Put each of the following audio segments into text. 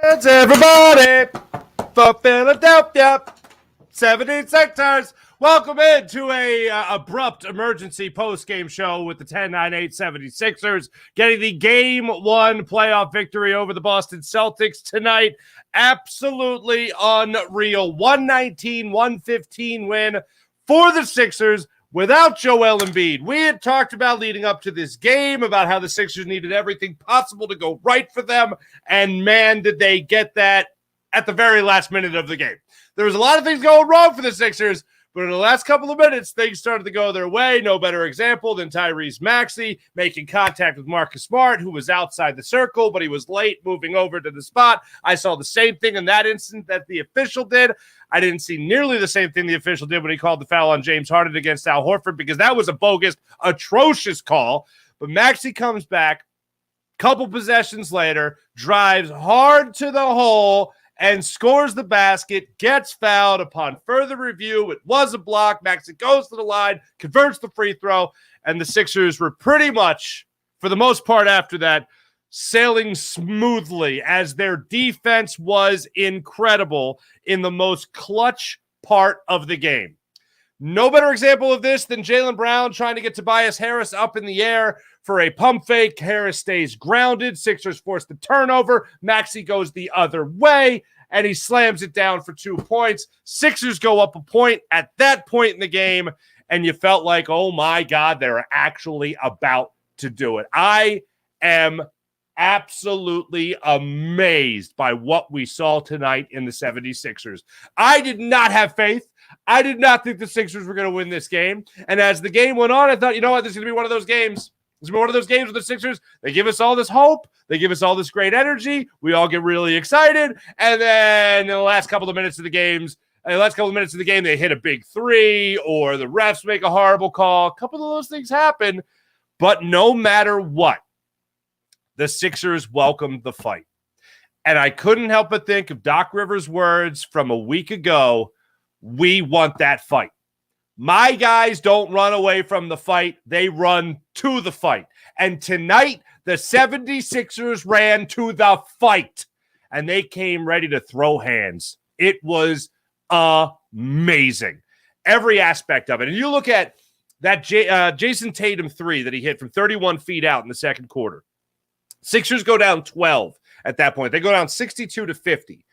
It's everybody for Philadelphia 76ers. Welcome into a abrupt emergency post-game show with the 10-9-8 76ers getting the Game 1 playoff victory over the Boston Celtics tonight. Absolutely unreal. 119-115 win for the Sixers without Joel Embiid. We had talked about leading up to this game about how the Sixers needed everything possible to go right for them, and man, did they get that at the very last minute of the game. There was a lot of things going wrong for the Sixers, but in the last couple of minutes, things started to go their way. No better example than Tyrese Maxey making contact with Marcus Smart, who was outside the circle, but he was late moving over to the spot. I saw the same thing in that instant that the official did. I didn't see nearly the same thing the official did when he called the foul on James Harden against Al Horford, because that was a bogus, atrocious call. But Maxey comes back, couple possessions later, drives hard to the hole, and scores the basket, gets fouled. Upon further review, it was a block. Maxey goes to the line, converts the free throw, and the Sixers were pretty much, for the most part after that, sailing smoothly as their defense was incredible in the most clutch part of the game. No better example of this than Jaylen Brown trying to get Tobias Harris up in the air for a pump fake. Harris stays grounded. Sixers force the turnover. Maxey goes the other way, and he slams it down for 2 points. Sixers go up a point at that point in the game, and you felt like, oh my God, they're actually about to do it. I am absolutely amazed by what we saw tonight in the 76ers. I did not have faith. I did not think the Sixers were going to win this game. And as the game went on, I thought, you know what, this is going to be one of those games. This is one of those games with the Sixers. They give us all this hope. They give us all this great energy. We all get really excited. And then in the last couple of minutes of the game, they hit a big three, or the refs make a horrible call. A couple of those things happen. But no matter what, the Sixers welcomed the fight. And I couldn't help but think of Doc Rivers' words from a week ago: we want that fight. My guys don't run away from the fight. They run to the fight. And tonight, the 76ers ran to the fight. And they came ready to throw hands. It was amazing. Every aspect of it. And you look at that Jason Tatum three that he hit from 31 feet out in the second quarter. Sixers go down 12 at that point. They go down 62-50.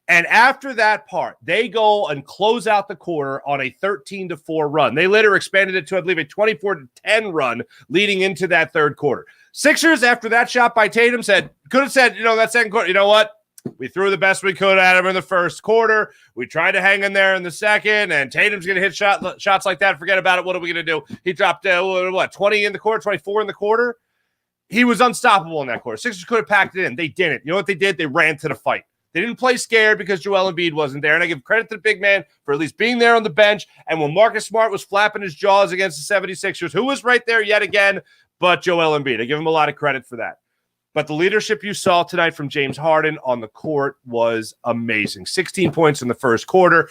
And after that part, they go and close out the quarter on a 13-4 run. They later expanded it to, I believe, a 24-10 run leading into that third quarter. Sixers, after that shot by Tatum, could have said, that second quarter, you know what? We threw the best we could at him in the first quarter. We tried to hang in there in the second, and Tatum's going to hit shots like that. Forget about it. What are we going to do? He dropped, 20 in the quarter, 24 in the quarter? He was unstoppable in that quarter. Sixers could have packed it in. They didn't. You know what they did? They ran to the fight. They didn't play scared because Joel Embiid wasn't there. And I give credit to the big man for at least being there on the bench. And when Marcus Smart was flapping his jaws against the 76ers, who was right there yet again, but Joel Embiid. I give him a lot of credit for that. But the leadership you saw tonight from James Harden on the court was amazing. 16 points in the first quarter.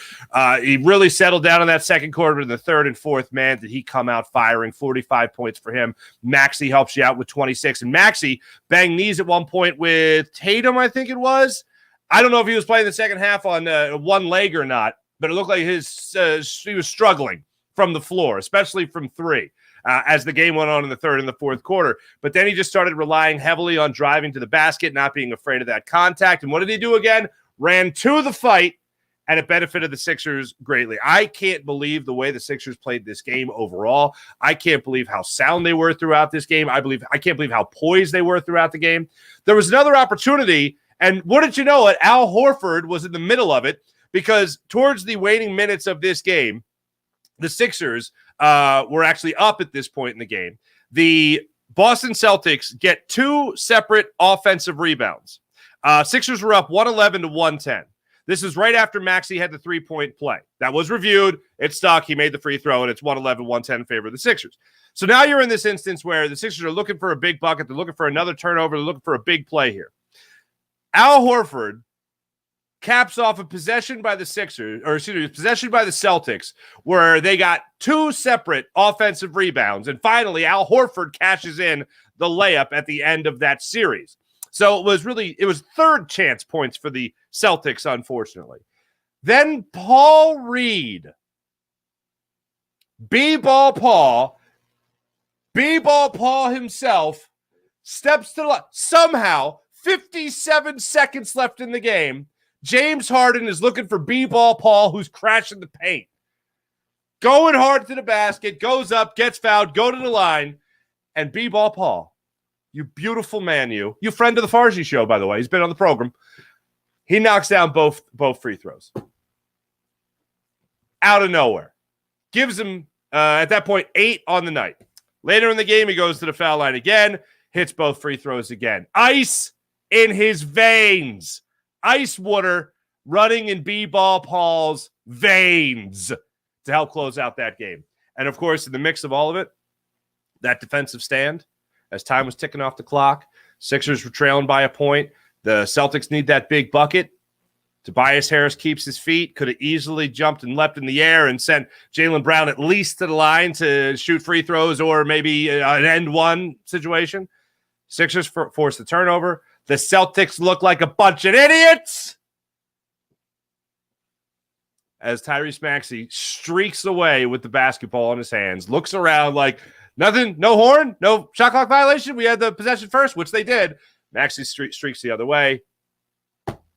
He really settled down in that second quarter. In the third and fourth, man, did he come out firing. 45 points for him. Maxey helps you out with 26. And Maxey banged knees at one point with Tatum, I think it was. I don't know if he was playing the second half on one leg or not, but it looked like he was struggling from the floor, especially from three. As the game went on in the third and the fourth quarter. But then he just started relying heavily on driving to the basket, not being afraid of that contact. And what did he do again? Ran to the fight, and it benefited the Sixers greatly. I can't believe the way the Sixers played this game overall. I can't believe how sound they were throughout this game. I can't believe how poised they were throughout the game. There was another opportunity, and wouldn't you know it, Al Horford was in the middle of it, because towards the waning minutes of this game, the Sixers were actually up at this point in the game. The Boston Celtics get two separate offensive rebounds. Sixers were up 111-110. This is right after Maxey had the three-point play. That was reviewed. It stuck. He made the free throw, and it's 111-110 in favor of the Sixers. So now you're in this instance where the Sixers are looking for a big bucket. They're looking for another turnover. They're looking for a big play here. Al Horford caps off a possession by the Celtics, where they got two separate offensive rebounds. And finally, Al Horford cashes in the layup at the end of that series. So it was third chance points for the Celtics, unfortunately. Then Paul Reed, B-ball Paul himself, steps to the left. Somehow, 57 seconds left in the game, James Harden is looking for B-ball Paul, who's crashing the paint. Going hard to the basket, goes up, gets fouled, go to the line, and B-ball Paul, you beautiful man, you friend of the Farsi show, by the way. He's been on the program. He knocks down both free throws. Out of nowhere. Gives him, at that point, 8 on the night. Later in the game, he goes to the foul line again, hits both free throws again. Ice in his veins. Ice water running in B-ball Paul's veins to help close out that game. And, of course, in the mix of all of it, that defensive stand, as time was ticking off the clock, Sixers were trailing by a point. The Celtics need that big bucket. Tobias Harris keeps his feet, could have easily jumped and leapt in the air and sent Jaylen Brown at least to the line to shoot free throws or maybe an end one situation. Sixers forced the turnover. The Celtics look like a bunch of idiots as Tyrese Maxey streaks away with the basketball in his hands, looks around like nothing, no horn, no shot clock violation. We had the possession first, which they did. Maxey streaks the other way,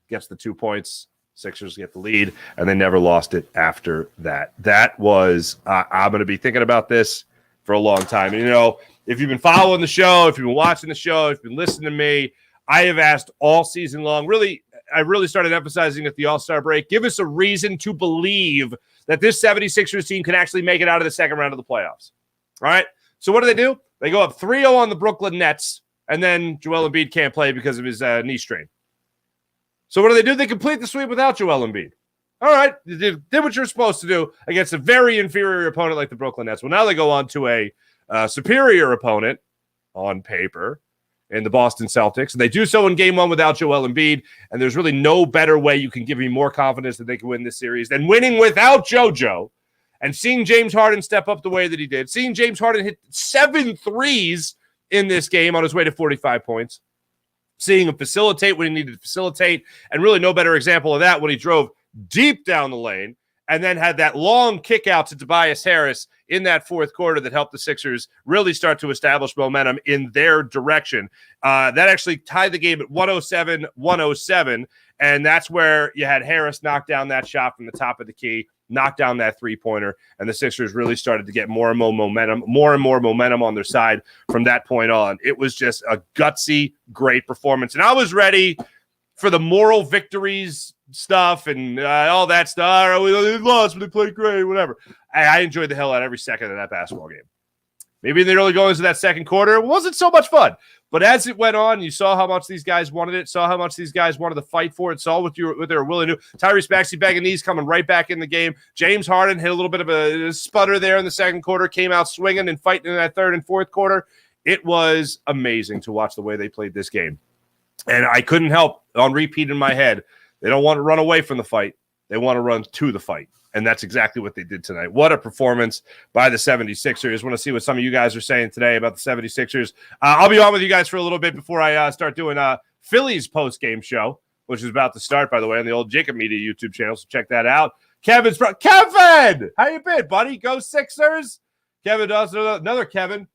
gets the 2 points. Sixers get the lead, and they never lost it after that. That was, I'm going to be thinking about this for a long time. And, if you've been following the show, if you've been watching the show, if you've been listening to me, I have asked all season long, I really started emphasizing at the All-Star break, give us a reason to believe that this 76ers team can actually make it out of the second round of the playoffs. All right? So what do? They go up 3-0 on the Brooklyn Nets, and then Joel Embiid can't play because of his knee strain. So what do? They complete the sweep without Joel Embiid. All right, you did what you're supposed to do against a very inferior opponent like the Brooklyn Nets. Well, now they go on to a superior opponent on paper in the Boston Celtics, and they do so in Game 1 without Joel Embiid, and there's really no better way you can give me more confidence that they can win this series than winning without JoJo and seeing James Harden step up the way that he did, seeing James Harden hit 7 threes in this game on his way to 45 points, seeing him facilitate when he needed to facilitate, and really no better example of that when he drove deep down the lane and then had that long kick out to Tobias Harris in that fourth quarter that helped the Sixers really start to establish momentum in their direction. That actually tied the game at 107-107, and that's where you had Harris knock down that shot from the top of the key, knock down that three-pointer, and the Sixers really started to get more and more momentum on their side from that point on. It was just a gutsy, great performance, and I was ready for the moral victories stuff and all that stuff. We lost, but they played great, whatever. I enjoyed the hell out of every second of that basketball game. Maybe in the early goings of that second quarter, it wasn't so much fun. But as it went on, you saw how much these guys wanted it, saw how much these guys wanted to fight for it, saw what they were willing to do. Tyrese Maxey banging knees coming right back in the game. James Harden hit a little bit of a sputter there in the second quarter, came out swinging and fighting in that third and fourth quarter. It was amazing to watch the way they played this game. And I couldn't help on repeat in my head. They don't want to run away from the fight. They want to run to the fight. And that's exactly what they did tonight. What a performance by the 76ers. Want to see what some of you guys are saying today about the 76ers. I'll be on with you guys for a little bit before I start doing Phillies post-game show, which is about to start, by the way, on the old Jacob Media YouTube channel. So check that out. Kevin! How you been, buddy? Go Sixers. Kevin does another Kevin.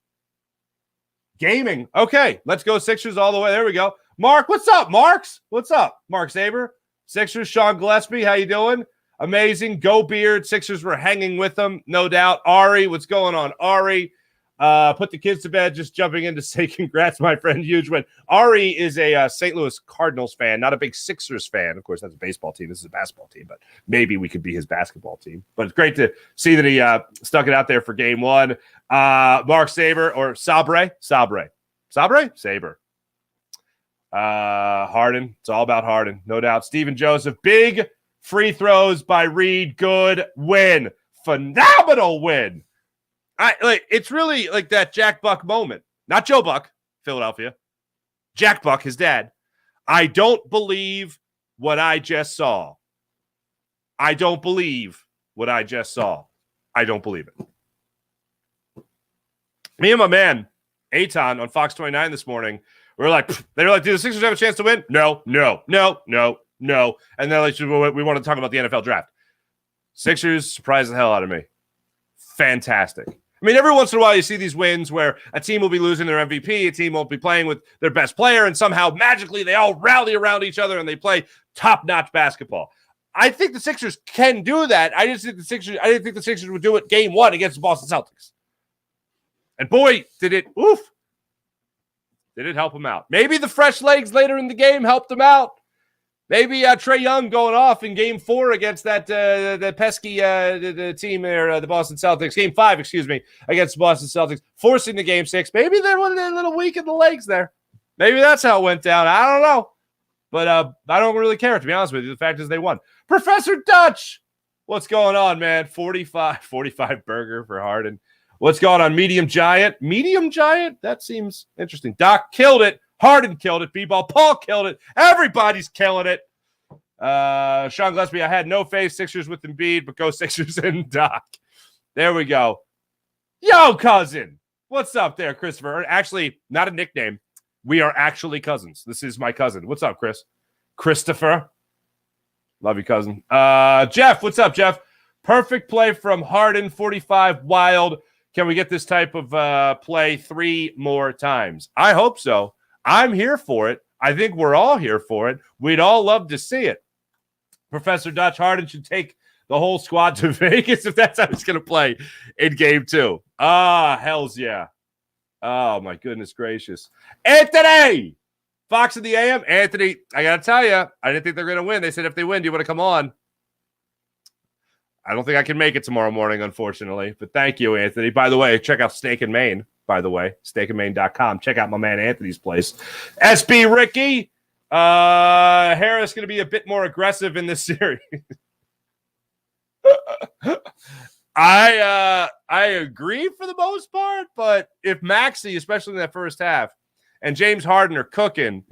Gaming. Okay, let's go Sixers all the way. There we go. Mark, what's up, Marks? What's up? Mark Saber. Sixers, Sean Gillespie, how you doing? Amazing. Go Beard. Sixers were hanging with them, no doubt. Ari, what's going on? Ari, put the kids to bed, just jumping in to say congrats, my friend. Huge win. Ari is a St. Louis Cardinals fan, not a big Sixers fan. Of course, that's a baseball team. This is a basketball team, but maybe we could be his basketball team. But it's great to see that he stuck it out there for game one. Mark Saber, or Sabre. Harden. It's all about Harden, no doubt. Steven Joseph, big free throws by Reed. Good win. Phenomenal win. It's really like that Jack Buck moment. Not Joe Buck, Philadelphia. Jack Buck, his dad. I don't believe what I just saw. I don't believe what I just saw. I don't believe it. Me and my man, Eitan, on Fox 29 this morning, They were like, do the Sixers have a chance to win? No. And they're like, we want to talk about the NFL draft. Sixers surprised the hell out of me. Fantastic. I mean, every once in a while you see these wins where a team will be losing their MVP, a team won't be playing with their best player, and somehow magically they all rally around each other and they play top-notch basketball. I think the Sixers can do that. I didn't think the Sixers would do it game one against the Boston Celtics. And boy, did it help them out. Maybe the fresh legs later in the game helped them out. Maybe Trae Young going off in game 4 against that the pesky the team there, the Boston Celtics. Game 5, against the Boston Celtics, forcing the game 6. Maybe they're a little weak in the legs there. Maybe that's how it went down. I don't know. But I don't really care, to be honest with you. The fact is they won. Professor Dutch, what's going on, man? 45 burger for Harden. What's going on, Medium Giant? Medium Giant? That seems interesting. Doc killed it. Harden killed it. B-Ball Paul killed it. Everybody's killing it. Sean Gillespie, I had no faith. Sixers with Embiid, but go Sixers and Doc. There we go. Yo, cousin. What's up there, Christopher? Actually, not a nickname. We are actually cousins. This is my cousin. What's up, Chris? Christopher. Love you, cousin. Jeff, what's up, Jeff? Perfect play from Harden, 45 wild. Can we get this type of play 3 more times? I hope so. I'm here for it. I think we're all here for it. We'd all love to see it. Professor Dutch, Harden should take the whole squad to Vegas if that's how he's going to play in game 2. Hells yeah. Oh, my goodness gracious. Anthony! Fox of the AM. Anthony, I got to tell you, I didn't think they were going to win. They said, if they win, do you want to come on? I don't think I can make it tomorrow morning, unfortunately. But thank you, Anthony. By the way, check out Steak and Maine, by the way. steakandmaine.com. Check out my man Anthony's place. SB Ricky. Harris going to be a bit more aggressive in this series. I agree for the most part, but if Maxey, especially in that first half, and James Harden are cooking,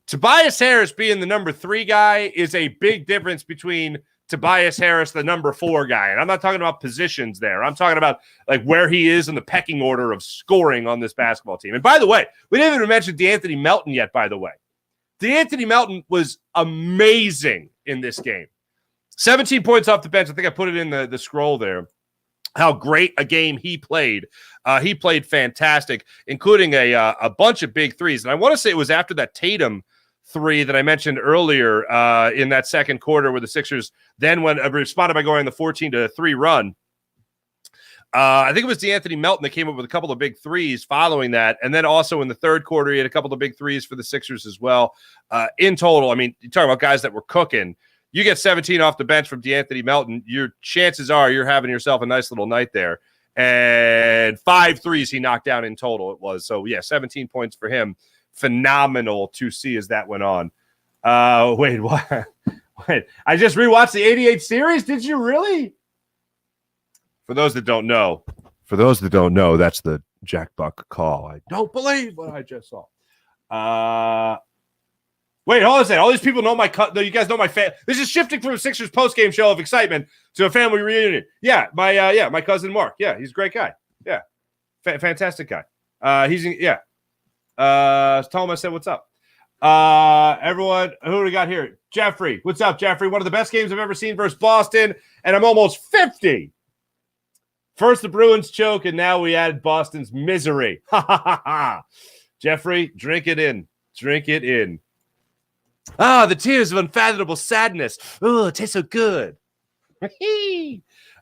Tobias Harris being the number 3 guy is a big difference between Tobias Harris, the number 4 guy. And I'm not talking about positions there. I'm talking about like where he is in the pecking order of scoring on this basketball team. And by the way, we didn't even mention DeAnthony Melton yet, by the way. DeAnthony Melton was amazing in this game. 17 points off the bench. I think I put it in the scroll there. How great a game he played. He played fantastic, including a bunch of big threes. And I want to say it was after that Tatum 3 that I mentioned earlier in that second quarter where the Sixers then responded by going the 14-3 run. I think it was DeAnthony Melton that came up with a couple of big threes following that. And then also in the third quarter, he had a couple of big threes for the Sixers as well. In total, I mean, you're talking about guys that were cooking. You get 17 off the bench from DeAnthony Melton, your chances are you're having yourself a nice little night there. And 5 threes he knocked down in total it was. So, yeah, 17 points for him. Phenomenal to see as that went on. Wait, what? Wait, I just rewatched the 88 series. Did you really? For those that don't know, that's the Jack Buck call. I don't believe what I just saw. Wait, hold on a second. All these people know you guys know my fan. This is shifting from a Sixers post-game show of excitement to a family reunion. Yeah, my cousin Mark. Yeah, he's a great guy. Yeah, fantastic guy. Tell him I said what's up. Everyone, who do we got here? Jeffrey. What's up, Jeffrey? One of the best games I've ever seen versus Boston, and I'm almost 50. First the Bruins choke, and now we added Boston's misery. Ha, ha, ha, ha. Jeffrey, drink it in. Drink it in. The tears of unfathomable sadness. Oh, it tastes so good.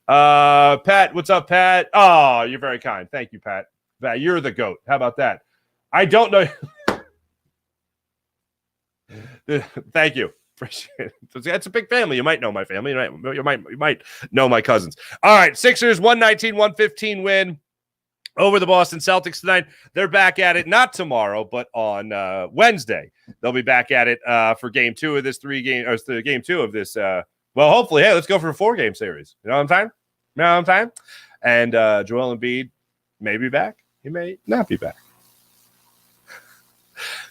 Pat, what's up, Pat? Oh, you're very kind. Thank you, Pat. You're the GOAT. How about that? I don't know. Thank you. Appreciate it. That's a big family. You might know my family. You might know my cousins. All right, Sixers 119-115 win over the Boston Celtics tonight. They're back at it, not tomorrow, but on Wednesday. They'll be back at it for game 2 of this game 2 of this. Well, hopefully, hey, let's go for a 4-game series. You know what I'm saying? And Joel Embiid may be back. He may not be back.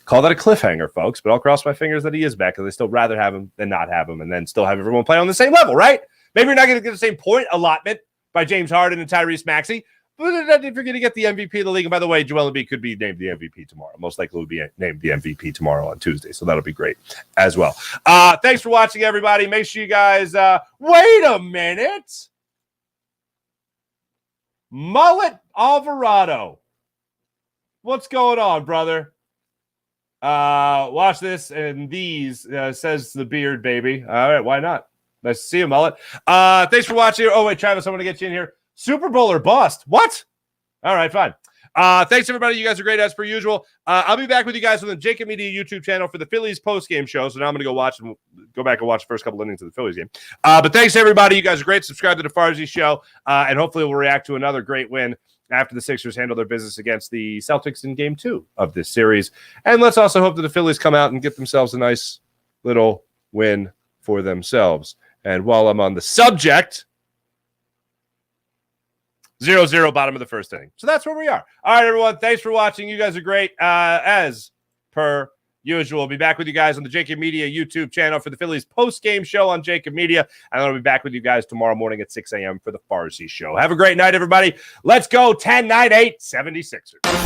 Call that a cliffhanger, folks, but I'll cross my fingers that he is back because I'd still rather have him than not have him and then still have everyone play on the same level, right? Maybe you're not going to get the same point allotment by James Harden and Tyrese Maxey, But if you're going to get the MVP of the league, and by the way, Joel Embiid could be named the MVP tomorrow. Most likely will be named the MVP tomorrow on Tuesday, so that'll be great as well. Thanks for watching, everybody. Make sure you guys wait a minute. Mullet Alvarado. What's going on, brother? Watch this and these, says the beard baby. All right, why not? Nice to see you, Mullet. Thanks for watching. Oh, wait, Travis, I want to get you in here. Super Bowl or bust? What? All right, fine. Thanks, everybody. You guys are great as per usual. I'll be back with you guys on the Jacob Media YouTube channel for the Phillies post-game show. So now I'm going to go back and watch the first couple innings of the Phillies game. But thanks, everybody. You guys are great. Subscribe to the Farzy Show, and hopefully we'll react to another great win after the Sixers handle their business against the Celtics in Game 2 of this series. And let's also hope that the Phillies come out and get themselves a nice little win for themselves. And while I'm on the subject, 0-0 bottom of the first inning. So that's where we are. All right, everyone. Thanks for watching. You guys are great. As per usual, we'll be back with you guys on the Jacob Media YouTube channel for the Phillies post-game show on Jacob Media. And I'll be back with you guys tomorrow morning at 6 a.m. for the Farzy Show. Have a great night, everybody. Let's go 10-9-8 76ers.